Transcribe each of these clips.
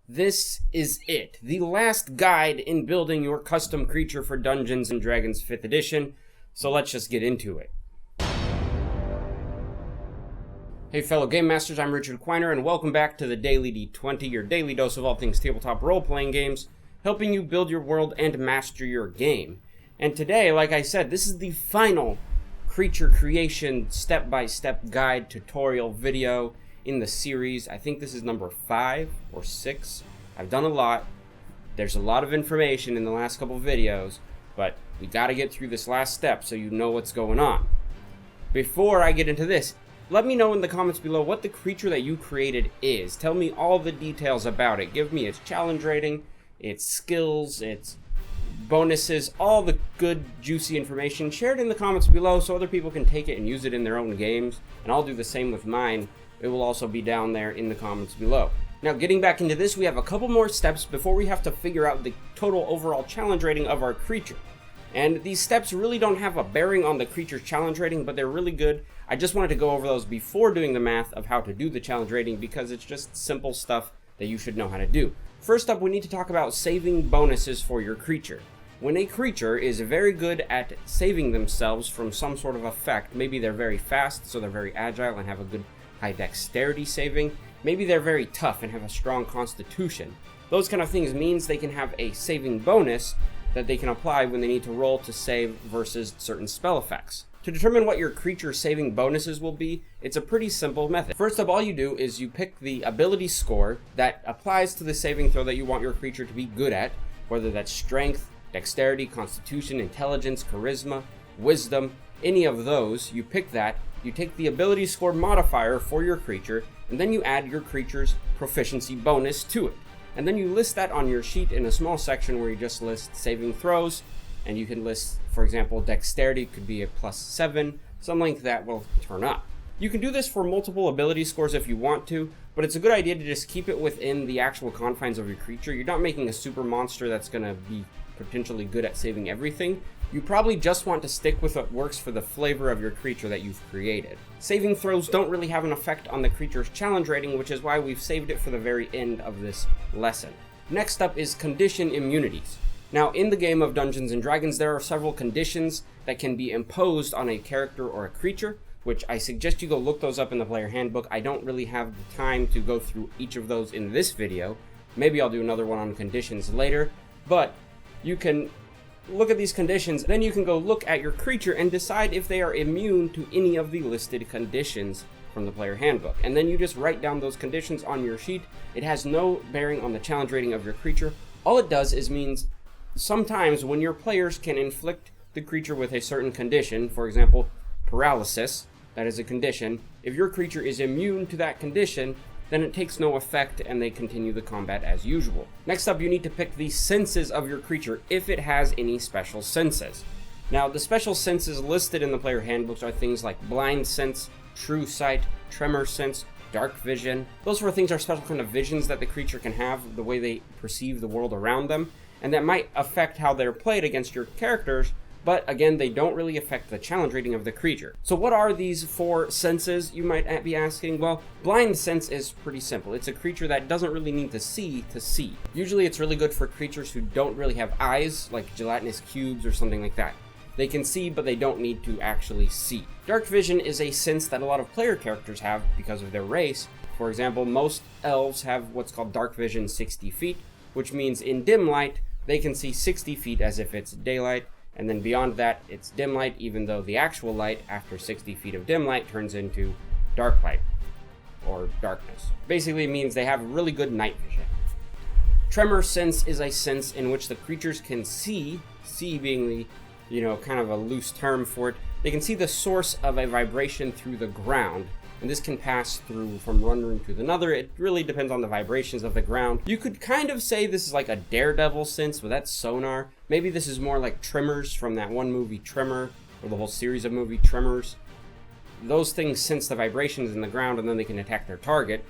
This is it, the last guide in building your custom creature for Dungeons & Dragons 5th edition, so let's just get into it. Hey fellow Game Masters, I'm Richard Quiner, and welcome back to the Daily D20, your daily dose of all things tabletop role-playing games, helping you build your world and master your game. And today, like I said, this is the final creature creation step-by-step guide tutorial video in the series. I think this is number 5 or 6. I've done a lot. There's a lot of information in the last couple of videos, but we got to get through this last step so you know what's going on. Before I get into this, let me know in the comments below what the creature that you created is. Tell me all the details about it. Give me its challenge rating, its skills, its bonuses, all the good, juicy information. Share it in the comments below so other people can take it and use it in their own games, and I'll do the same with mine. It will also be down there in the comments below. Now, getting back into this, we have a couple more steps before we have to figure out the total overall challenge rating of our creature. And these steps really don't have a bearing on the creature's challenge rating, but they're really good. I just wanted to go over those before doing the math of how to do the challenge rating because it's just simple stuff that you should know how to do. First up, we need to talk about saving bonuses for your creature. When a creature is very good at saving themselves from some sort of effect, maybe they're very fast, so they're very agile and have a good high dexterity saving. Maybe they're very tough and have a strong constitution. Those kind of things means they can have a saving bonus that they can apply when they need to roll to save versus certain spell effects. To determine what your creature saving bonuses will be, it's a pretty simple method. First up, all you do is you pick the ability score that applies to the saving throw that you want your creature to be good at, whether that's strength, dexterity, constitution, intelligence, charisma, wisdom, any of those. You pick that. You take the ability score modifier for your creature, and then you add your creature's proficiency bonus to it. And then you list that on your sheet in a small section where you just list saving throws, and you can list, for example, dexterity could be a +7, something like that will turn up. You can do this for multiple ability scores if you want to, but it's a good idea to just keep it within the actual confines of your creature. You're not making a super monster that's going to be potentially good at saving everything. You probably just want to stick with what works for the flavor of your creature that you've created. Saving throws don't really have an effect on the creature's challenge rating, which is why we've saved it for the very end of this lesson. Next up is condition immunities. Now, in the game of Dungeons & Dragons, there are several conditions that can be imposed on a character or a creature, which I suggest you go look those up in the player handbook. I don't really have the time to go through each of those in this video. Maybe I'll do another one on conditions later, but you can look at these conditions, then you can go look at your creature and decide if they are immune to any of the listed conditions from the player handbook. And then you just write down those conditions on your sheet. It has no bearing on the challenge rating of your creature. All it does is means sometimes when your players can inflict the creature with a certain condition, for example, paralysis, that is a condition. If your creature is immune to that condition, then it takes no effect and they continue the combat as usual. Next up, you need to pick the senses of your creature if it has any special senses. Now, the special senses listed in the player handbooks are things like blind sense, true sight, tremor sense, dark vision. Those sort of things are special kind of visions that the creature can have, the way they perceive the world around them, and that might affect how they're played against your characters, but again, they don't really affect the challenge rating of the creature. So what are these 4 senses, you might be asking? Well, blind sense is pretty simple. It's a creature that doesn't really need to see. Usually it's really good for creatures who don't really have eyes, like gelatinous cubes or something like that. They can see, but they don't need to actually see. Dark vision is a sense that a lot of player characters have because of their race. For example, most elves have what's called dark vision 60 feet, which means in dim light, they can see 60 feet as if it's daylight. And then beyond that, it's dim light, even though the actual light after 60 feet of dim light turns into dark light, or darkness. Basically it means they have really good night vision. Tremor sense is a sense in which the creatures can see being the, kind of a loose term for it. They can see the source of a vibration through the ground, and this can pass through from one room to another. It really depends on the vibrations of the ground. You could kind of say this is like a daredevil sense, but that's sonar. Maybe this is more like tremors from that one movie Tremor, or the whole series of movie Tremors. Those things sense the vibrations in the ground and then they can attack their target.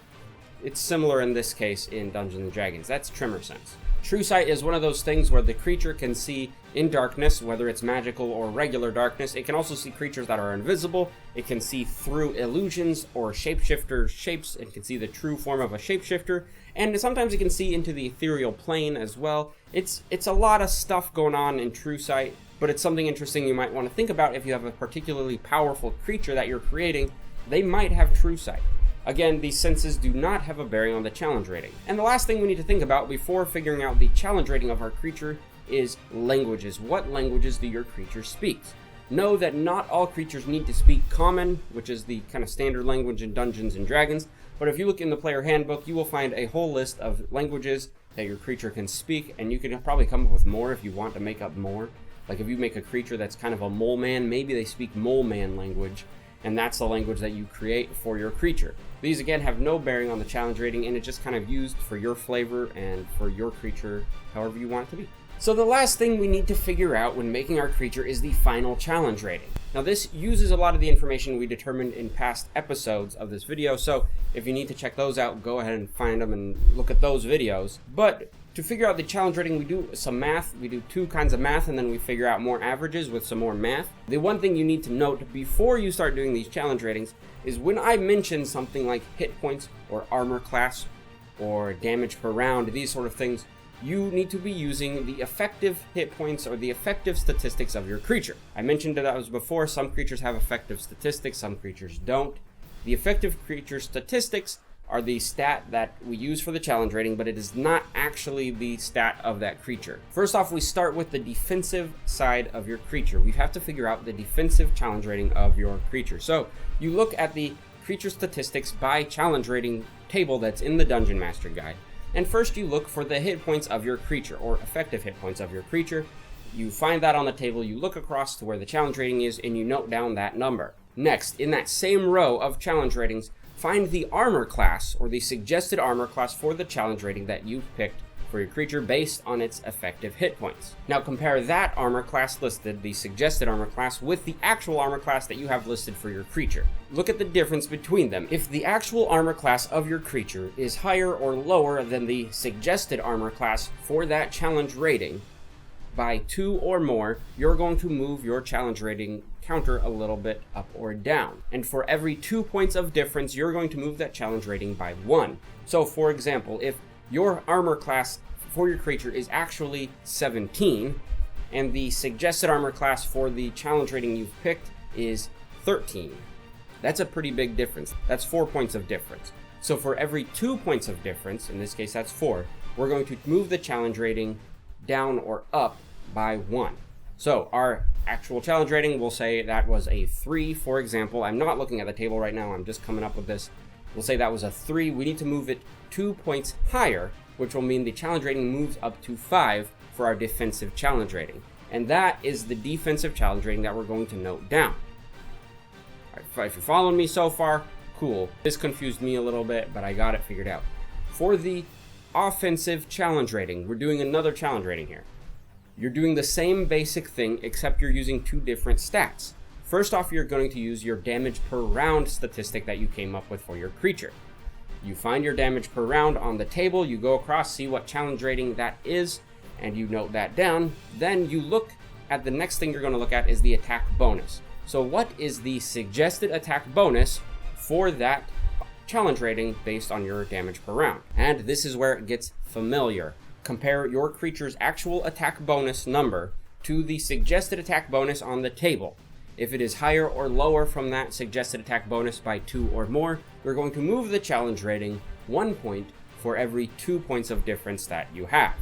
It's similar in this case in Dungeons & Dragons. That's tremor sense. True sight is one of those things where the creature can see in darkness, whether it's magical or regular darkness. It can also see creatures that are invisible. It can see through illusions or shapeshifter shapes. It can see the true form of a shapeshifter. And sometimes it can see into the ethereal plane as well. It's a lot of stuff going on in true sight, but it's something interesting you might want to think about if you have a particularly powerful creature that you're creating. They might have true sight. Again, these senses do not have a bearing on the challenge rating. And the last thing we need to think about before figuring out the challenge rating of our creature is languages. What languages do your creature speak? Know that not all creatures need to speak Common, which is the kind of standard language in Dungeons and Dragons, but if you look in the player handbook, you will find a whole list of languages that your creature can speak, and you can probably come up with more if you want to make up more. Like if you make a creature that's kind of a mole man, maybe they speak mole man language, and that's the language that you create for your creature. These again have no bearing on the challenge rating, and it's just kind of used for your flavor and for your creature however you want it to be. So the last thing we need to figure out when making our creature is the final challenge rating. Now this uses a lot of the information we determined in past episodes of this video, so if you need to check those out, go ahead and find them and look at those videos. But to figure out the challenge rating, we do some math. We do two kinds of math, and then we figure out more averages with some more math. The one thing you need to note before you start doing these challenge ratings is when I mention something like hit points or armor class or damage per round, these sort of things, you need to be using the effective hit points or the effective statistics of your creature. I mentioned that before, some creatures have effective statistics, some creatures don't. The effective creature statistics are the stat that we use for the challenge rating, but it is not actually the stat of that creature. First off, we start with the defensive side of your creature. We have to figure out the defensive challenge rating of your creature. So you look at the creature statistics by challenge rating table that's in the Dungeon Master Guide. And first you look for the hit points of your creature, or effective hit points of your creature. You find that on the table, you look across to where the challenge rating is, and you note down that number. Next, in that same row of challenge ratings, find the armor class, or the suggested armor class for the challenge rating that you've picked for your creature based on its effective hit points. Now compare that armor class listed, the suggested armor class, with the actual armor class that you have listed for your creature. Look at the difference between them. If the actual armor class of your creature is higher or lower than the suggested armor class for that challenge rating by 2 or more, you're going to move your challenge rating counter a little bit up or down. And for every 2 points of difference, you're going to move that challenge rating by 1. So for example, if your armor class for your creature is actually 17, and the suggested armor class for the challenge rating you've picked is 13. That's a pretty big difference. That's 4 points of difference. So for every 2 points of difference, in this case that's 4, we're going to move the challenge rating down or up by 1. So our actual challenge rating, we'll say that was a 3, for example. I'm not looking at the table right now, I'm just coming up with this. We'll say that was a 3. We need to move it 2 points higher, which will mean the challenge rating moves up to 5 for our defensive challenge rating. And that is the defensive challenge rating that we're going to note down. All right, if you're following me so far, cool. This confused me a little bit, but I got it figured out. For the offensive challenge rating, we're doing another challenge rating here. You're doing the same basic thing, except you're using 2 different stats. First off, you're going to use your damage per round statistic that you came up with for your creature. You find your damage per round on the table, you go across, see what challenge rating that is, and you note that down. Then you look at the next thing you're going to look at is the attack bonus. So what is the suggested attack bonus for that challenge rating based on your damage per round? And this is where it gets familiar. Compare your creature's actual attack bonus number to the suggested attack bonus on the table. If it is higher or lower from that suggested attack bonus by 2 or more, you're going to move the challenge rating 1 point for every 2 points of difference that you have.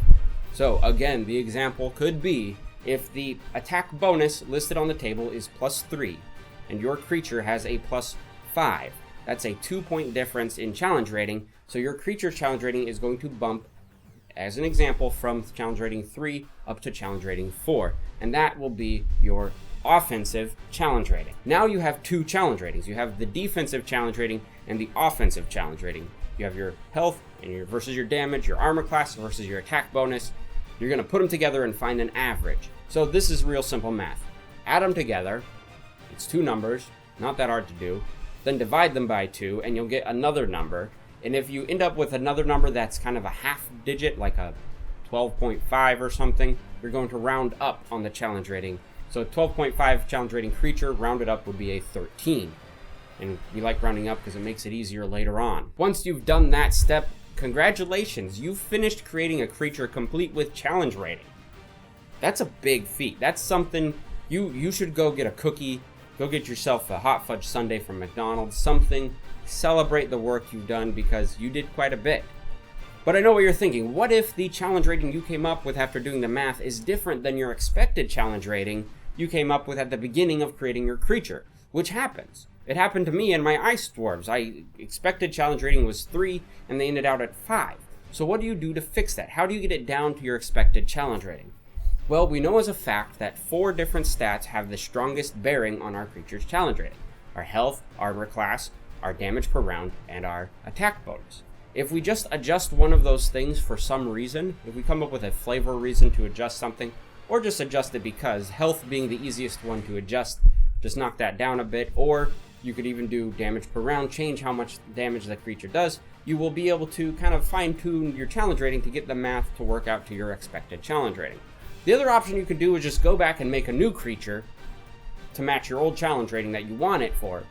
So again, the example could be if the attack bonus listed on the table is +3 and your creature has a +5. That's a 2-point difference in challenge rating, so your creature's challenge rating is going to bump, as an example, from challenge rating 3 up to challenge rating 4, and that will be your offensive challenge rating. Now you have 2 challenge ratings. You have the defensive challenge rating and the offensive challenge rating. You have your health and your versus your damage, your armor class versus your attack bonus. You're going to put them together and find an average. So this is real simple math. Add them together. It's 2 numbers, not that hard to do. Then divide them by 2 and you'll get another number. And if you end up with another number that's kind of a half digit, like a 12.5 or something, you're going to round up on the challenge rating. So a 12.5 challenge rating creature rounded up would be a 13. And we like rounding up because it makes it easier later on. Once you've done that step, congratulations, you've finished creating a creature complete with challenge rating. That's a big feat. That's something you should go get a cookie, go get yourself a hot fudge sundae from McDonald's, something. Celebrate the work you've done because you did quite a bit. But I know what you're thinking. What if the challenge rating you came up with after doing the math is different than your expected challenge rating you came up with at the beginning of creating your creature? Which happens. It happened to me and my ice dwarves. I expected challenge rating was 3 and they ended out at 5. So what do you do to fix that? How do you get it down to your expected challenge rating? Well, we know as a fact that 4 different stats have the strongest bearing on our creature's challenge rating. Our health, armor class, our damage per round, and our attack bonus. If we just adjust one of those things for some reason, if we come up with a flavor reason to adjust something, or just adjust it because, health being the easiest one to adjust, just knock that down a bit, or you could even do damage per round, change how much damage the creature does, you will be able to kind of fine-tune your challenge rating to get the math to work out to your expected challenge rating. The other option you could do is just go back and make a new creature to match your old challenge rating that you want it for.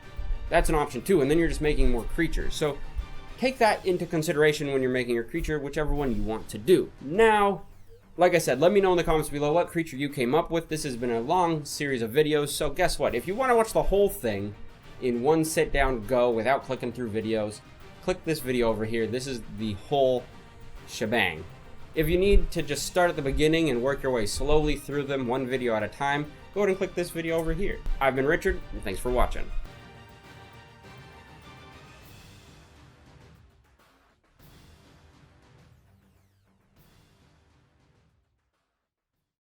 That's an option too, and then you're just making more creatures. So take that into consideration when you're making your creature, whichever one you want to do. Now, like I said, let me know in the comments below what creature you came up with. This has been a long series of videos, so guess what? If you want to watch the whole thing in one sit-down go without clicking through videos, click this video over here. This is the whole shebang. If you need to just start at the beginning and work your way slowly through them one video at a time, go ahead and click this video over here. I've been Richard, and thanks for watching.